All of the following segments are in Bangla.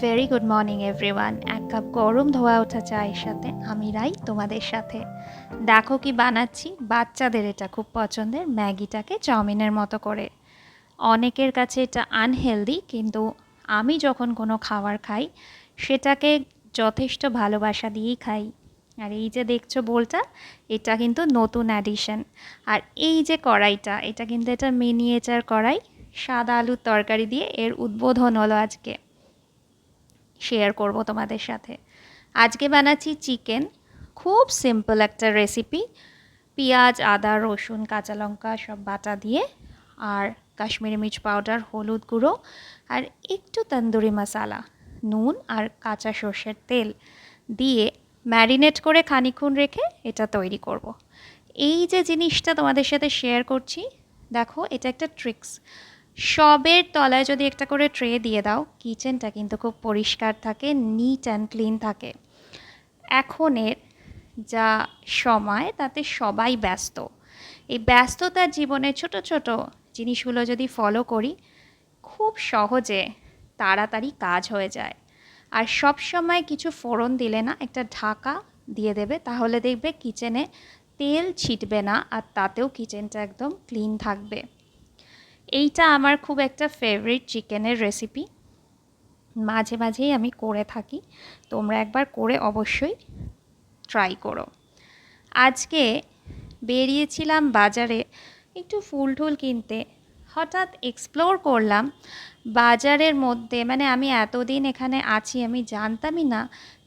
Very good morning everyone. এক কাপ গরম ধোয়া ওঠা চায়ের সাথে আমি রাই তোমাদের সাথে। দেখো কি বানাচ্ছি, বাচ্চাদের এটা খুব পছন্দের, ম্যাগিটাকে চাউমিনের মতো করে। অনেকের কাছে এটা আনহেলদি, কিন্তু আমি যখন কোনো খাবার খাই সেটাকে যথেষ্ট ভালোবাসা দিয়েই খাই। আর এই যে দেখছো বোলটা, এটা কিন্তু নতুন অ্যাডিশন। আর এই যে কড়াইটা, এটা কিন্তু এটা মিনিয়েচার কড়াই। সাদা আলুর তরকারি দিয়ে এর উদ্বোধন হলো আজকে, শেয়ার করব তোমাদের সাথে। আজকে বানাচ্ছি চিকেন, খুব সিম্পল একটা রেসিপি। পেঁয়াজ, আদা, রসুন, কাঁচা লঙ্কা সব বাটা দিয়ে, আর কাশ্মীরি মির্চ পাউডার, হলুদ গুঁড়ো, আর একটু তন্দুরি মশলা, নুন আর কাঁচা সর্ষের তেল দিয়ে ম্যারিনেট করে খানিকক্ষণ রেখে এটা তৈরি করব। এই যে জিনিসটা তোমাদের সাথে শেয়ার করছি, দেখো এটা একটা ট্রিক্স। সবের তলায় যদি একটা করে ট্রে দিয়ে দাও, কিচেনটা কিন্তু খুব পরিষ্কার থাকে, নিট অ্যান্ড ক্লিন থাকে। এখনের যা সময়, তাতে সবাই ব্যস্ত। এই ব্যস্ততার জীবনে ছোট ছোট জিনিসগুলো যদি ফলো করি, খুব সহজে তাড়াতাড়ি কাজ হয়ে যায়। আর সব সময় কিছু ফোড়ন দিলে না, একটা ঢাকা দিয়ে দেবে, তাহলে দেখবে কিচেনে তেল ছিটবে না, আর তাতেও কিচেনটা একদম ক্লিন থাকবে। এইটা আমার খুব একটা ফেভারিট চিকেনের রেসিপি, মাঝে মাঝেই আমি করে থাকি। তোমরা একবার করে অবশ্যই ট্রাই করো। আজকে বেরিয়েছিলাম বাজারে একটু ফুল টুল কিনতে। হঠাৎ এক্সপ্লোর করলাম বাজারের মধ্যে, মানে আমি এতদিন এখানে আছি, আমি জানতামই না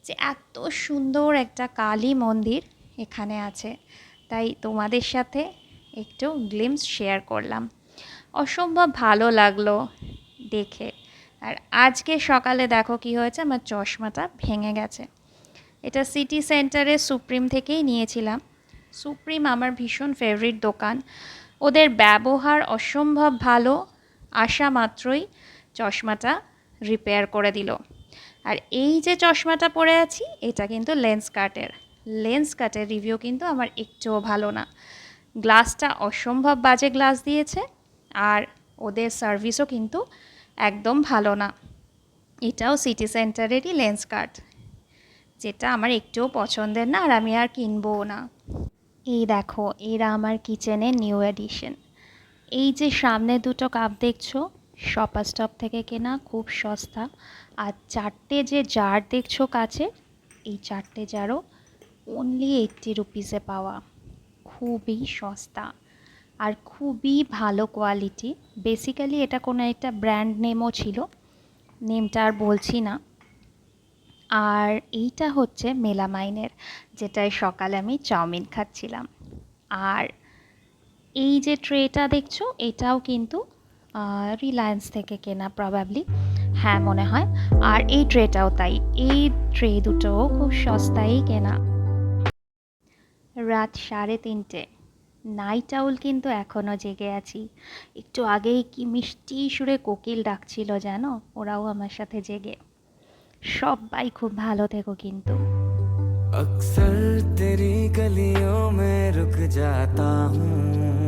যে এত সুন্দর একটা কালী মন্দির এখানে আছে। তাই তোমাদের সাথে একটু গ্লিমস শেয়ার করলাম। অসম্ভব ভালো লাগলো দেখে। আর আজকে সকালে দেখো কি হয়েছে, আমার চশমাটা ভেঙে গেছে। এটা সিটি সেন্টারে সুপ্রিম থেকেই নিয়েছিলাম। সুপ্রিম আমার ভীষণ ফেভারিট দোকান, ওদের ব্যবহার অসম্ভব ভালো। আসা মাত্রই চশমাটা রিপেয়ার করে দিল। আর এই যে চশমাটা পরে আছি, এটা কিন্তু লেন্স কাটের রিভিউ কিন্তু আমার একটুও ভালো না। গ্লাসটা অসম্ভব বাজে গ্লাস দিয়েছে, আর ওদের সার্ভিসও কিন্তু একদম ভালো না। এটাও সিটি সেন্টারেরই লেন্স কাট, যেটা আমার একটুও পছন্দের না, আর আমি আর কিনবও না। এই দেখো, এরা আমার কিচেনের নিউ এডিশন। এই যে সামনে দুটো কাপ দেখছো, শপার স্টপ থেকে কেনা, খুব সস্তা। আর চারটে যে জার দেখছো কাছে, এই চারটে জারও অনলি 80 রুপিসে পাওয়া। খুবই সস্তা আর খুবই ভালো কোয়ালিটি। বেসিক্যালি এটা কোনো একটা ব্র্যান্ড নেমও ছিল, নেমটা আর বলছি না। আর এইটা হচ্ছে মেলামাইনের, যেটায় সকালে আমি চাউমিন খাচ্ছিলাম। আর এই যে ট্রেটা দেখছো, এটাও কিন্তু রিলায়েন্স থেকে কেনা প্রবাবলি, হ্যাঁ মনে হয়। আর এই ট্রেটাও তাই, এই ট্রে দুটোও খুব সস্তায় কেনা। রাত 3:30, নাইট আউল কিন্তু এখনও জেগে আছি। একটু আগেই কি মিষ্টি সুরে কোকিল ডাকছিল জানো, ওরাও আমার সাথে জেগে। সবাই খুব ভালো থেকো কিন্তু। अक्सर तेरी गलियों में रुक जाता हूँ,